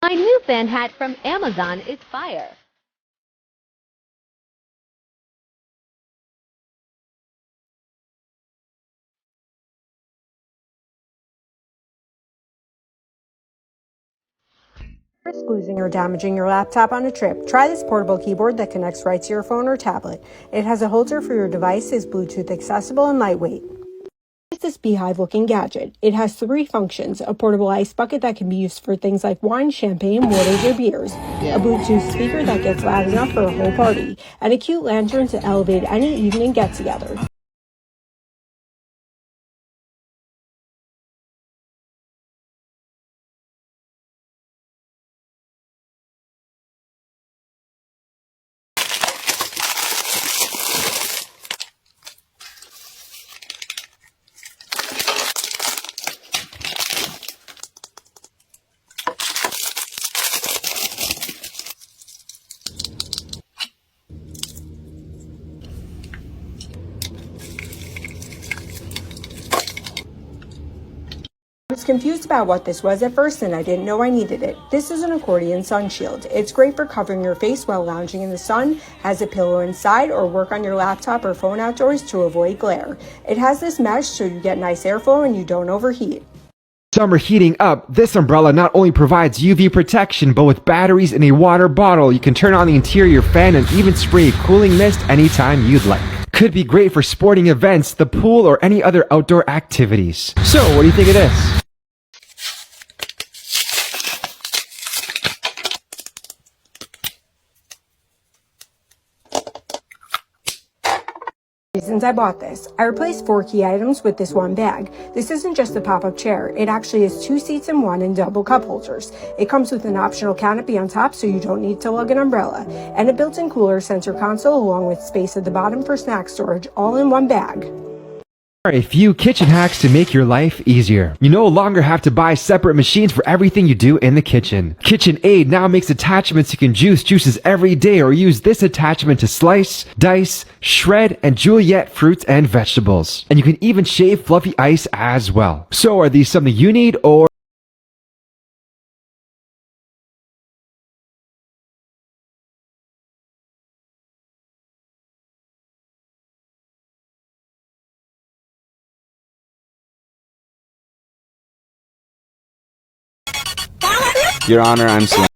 My new fan hat from Amazon is fire. Risk losing or damaging your laptop on a trip, try this portable keyboard that connects right to your phone or tablet. It has a holder for your device, is Bluetooth accessible and lightweight. It's this beehive-looking gadget. It has 3 functions: a portable ice bucket that can be used for things like wine, champagne, waters, or beers, a Bluetooth speaker that gets loud enough for a whole party, and a cute lantern to elevate any evening get-together. I was confused about what this was at first and I didn't know I needed it. This is an accordion sun shield. It's great for covering your face while lounging in the sun, has a pillow inside, or work on your laptop or phone outdoors to avoid glare. It has this mesh so you get nice airflow and you don't overheat. Summer heating up, this umbrella not only provides UV protection, but with batteries in a water bottle, you can turn on the interior fan and even spray a cooling mist anytime you'd like. Could be great for sporting events, the pool, or any other outdoor activities. So, what do you think of this? Reasons I bought this. I replaced 4 key items with this one bag. This isn't just a pop-up chair. It actually has 2 seats in one and double cup holders. It comes with an optional canopy on top so you don't need to lug an umbrella, and a built-in cooler center console along with space at the bottom for snack storage, all in one bag. A few kitchen hacks to make your life easier. You no longer have to buy separate machines for everything you do in the kitchen. KitchenAid now makes attachments you can juice juices every day, or use this attachment to slice, dice, shred, and julienne fruits and vegetables. And you can even shave fluffy ice as well. So are these something you need, or Your Honor, I'm slow.